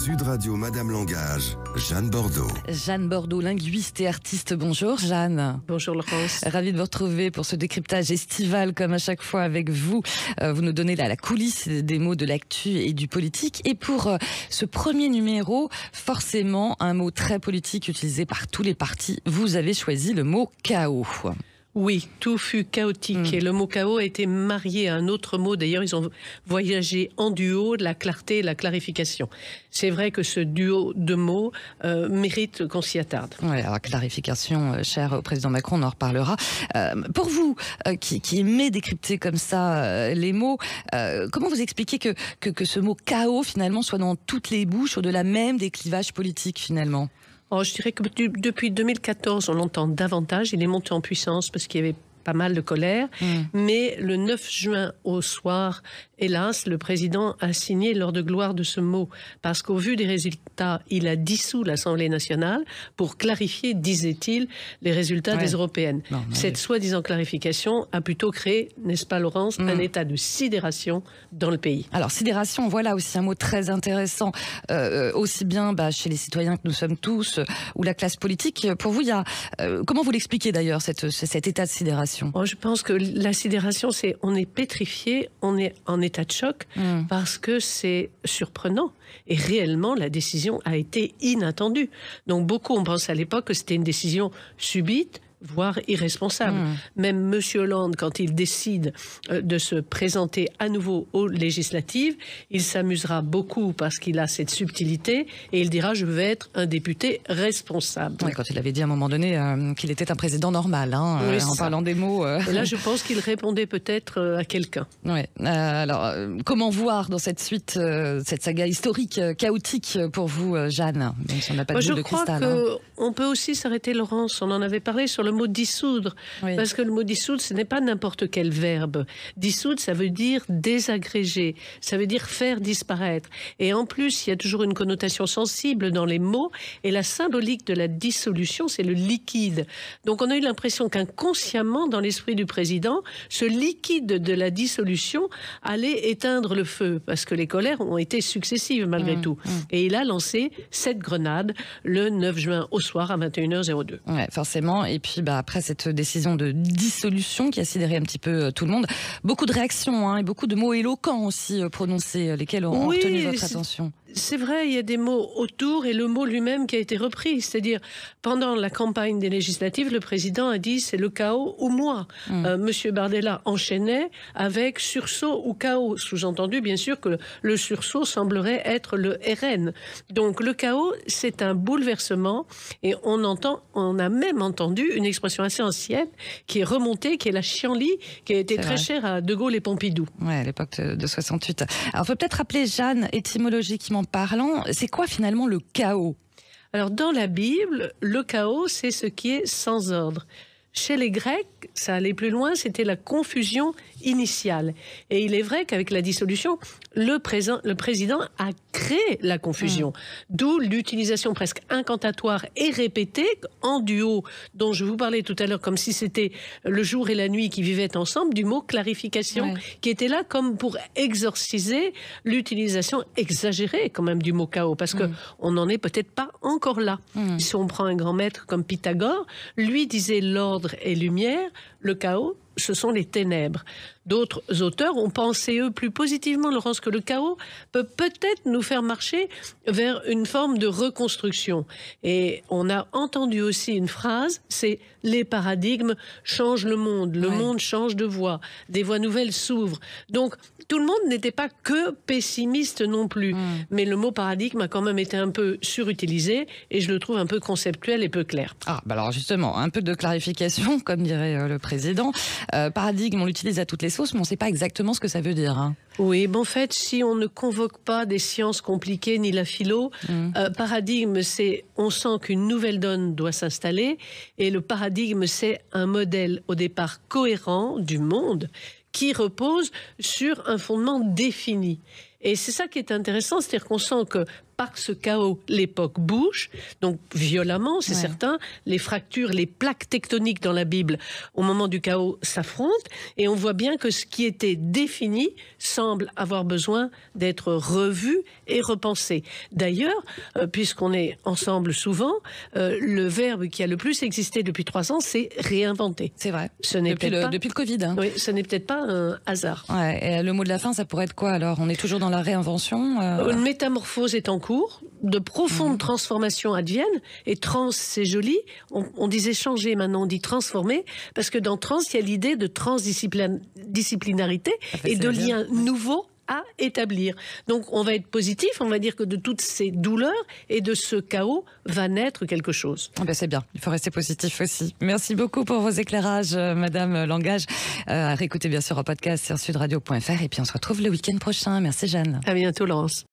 Sud Radio Madame Langage, Jeanne Bordeaux. Jeanne Bordeaux, linguiste et artiste. Bonjour Jeanne. Bonjour Laurence. Ravie de vous retrouver pour ce décryptage estival comme à chaque fois avec vous. Vous nous donnez la coulisse des mots de l'actu et du politique. Et pour ce premier numéro, forcément un mot très politique utilisé par tous les partis. Vous avez choisi le mot chaos. Oui, tout fut chaotique et le mot chaos a été marié à un autre mot. D'ailleurs, ils ont voyagé en duo, de la clarté et la clarification. C'est vrai que ce duo de mots mérite qu'on s'y attarde. Oui, alors clarification, cher au président Macron, on en reparlera. Pour vous, qui aimez décrypter comme ça les mots, comment vous expliquez que ce mot chaos, finalement, soit dans toutes les bouches, au-delà même des clivages politiques, finalement ? Oh, je dirais que depuis 2014, on l'entend davantage. Il est monté en puissance parce qu'il y avait pas mal de colère. Mais le 9 juin au soir, hélas, le président a signé l'ordre de gloire de ce mot. Parce qu'au vu des résultats, il a dissous l'Assemblée nationale pour clarifier, disait-il, les résultats des européennes. Cette soi-disant clarification a plutôt créé, n'est-ce pas Laurence, un état de sidération dans le pays. Alors sidération, voilà aussi un mot très intéressant, aussi bien chez les citoyens que nous sommes tous, ou la classe politique. Pour vous, il y a, comment vous l'expliquez d'ailleurs, cet état de sidération ? Oh, je pense que la sidération, on est pétrifié, on est en état de choc parce que c'est surprenant. Et réellement, la décision a été inattendue. Donc beaucoup ont pensé à l'époque que c'était une décision subite, voire irresponsable. Même M. Hollande, quand il décide de se présenter à nouveau aux législatives, il s'amusera beaucoup parce qu'il a cette subtilité et il dira « je veux être un député responsable ». Oui, quand il avait dit à un moment donné qu'il était un président normal, en parlant des mots. Et là, je pense qu'il répondait peut-être à quelqu'un. Oui. Alors, comment voir dans cette suite, cette saga historique, chaotique pour vous, Jeanne, même si on n'a pas de boule de cristal. Je crois qu'on peut aussi s'arrêter, Laurence, on en avait parlé sur le mot dissoudre, parce que le mot dissoudre, ce n'est pas n'importe quel verbe. Dissoudre, ça veut dire désagréger, ça veut dire faire disparaître. Et en plus, il y a toujours une connotation sensible dans les mots, et la symbolique de la dissolution, c'est le liquide. Donc on a eu l'impression qu'inconsciemment, dans l'esprit du président, ce liquide de la dissolution allait éteindre le feu, parce que les colères ont été successives malgré tout. Et il a lancé cette grenade le 9 juin au soir à 21h02. Ouais, forcément. Et puis après cette décision de dissolution qui a sidéré un petit peu tout le monde, beaucoup de réactions et beaucoup de mots éloquents aussi prononcés, lesquels ont retenu votre attention. C'est vrai, il y a des mots autour et le mot lui-même qui a été repris. C'est-à-dire, pendant la campagne des législatives, le président a dit c'est le chaos ou moi. Monsieur Bardella enchaînait avec sursaut ou chaos. Sous-entendu, bien sûr, que le sursaut semblerait être le RN. Donc le chaos, c'est un bouleversement et on a même entendu une expression assez ancienne qui est remontée, qui est la chienlit, qui a été très chère à De Gaulle et Pompidou. Ouais, à l'époque de 68. Alors, il faut peut-être rappeler, Jeanne, étymologiquement parlant, c'est quoi finalement le chaos ? Alors, dans la Bible, le chaos, c'est ce qui est sans ordre. Chez les Grecs, ça allait plus loin, c'était la confusion initiale. Et il est vrai qu'avec la dissolution, le président a créé la confusion. D'où l'utilisation presque incantatoire et répétée en duo, dont je vous parlais tout à l'heure, comme si c'était le jour et la nuit qui vivaient ensemble, du mot clarification, qui était là comme pour exorciser l'utilisation exagérée quand même du mot chaos, parce qu'on n'en est peut-être pas encore là. Si on prend un grand maître comme Pythagore, lui disait l'ordre et lumière, le chaos, ce sont les ténèbres. D'autres auteurs ont pensé, eux, plus positivement, Laurence, que le chaos peut peut-être nous faire marcher vers une forme de reconstruction. Et on a entendu aussi une phrase, c'est « les paradigmes changent le monde change de voie, des voies nouvelles s'ouvrent ». Donc, tout le monde n'était pas que pessimiste non plus. Mais le mot paradigme a quand même été un peu surutilisé et je le trouve un peu conceptuel et peu clair. Alors justement, un peu de clarification, comme dirait le président. Paradigme, on l'utilise à toutes les sauces, mais on ne sait pas exactement ce que ça veut dire. Oui, en fait, si on ne convoque pas des sciences compliquées ni la philo, paradigme, c'est on sent qu'une nouvelle donne doit s'installer, et le paradigme, c'est un modèle au départ cohérent du monde qui repose sur un fondement défini. Et c'est ça qui est intéressant, c'est-à-dire qu'on sent que par ce chaos, l'époque bouge, donc violemment, c'est certain. Les fractures, les plaques tectoniques dans la Bible, au moment du chaos, s'affrontent. Et on voit bien que ce qui était défini semble avoir besoin d'être revu et repensé. D'ailleurs, puisqu'on est ensemble souvent, le verbe qui a le plus existé depuis 3 ans, c'est réinventer. C'est vrai. Ce n'est depuis le Covid. Hein. Oui, ce n'est peut-être pas un hasard. Ouais, et le mot de la fin, ça pourrait être quoi alors? On est toujours dans la réinvention Une métamorphose est en cours, de profondes transformations adviennent, et trans, c'est joli. On disait changer, maintenant on dit transformer, parce que dans trans, il y a l'idée de transdisciplinarité et de liens nouveaux à établir. Donc on va être positif, on va dire que de toutes ces douleurs et de ce chaos va naître quelque chose. C'est bien, il faut rester positif aussi. Merci beaucoup pour vos éclairages, Madame Langage. À réécouter bien sûr en podcast sur sudradio.fr, et puis on se retrouve le week-end prochain. Merci Jeanne. À bientôt Laurence.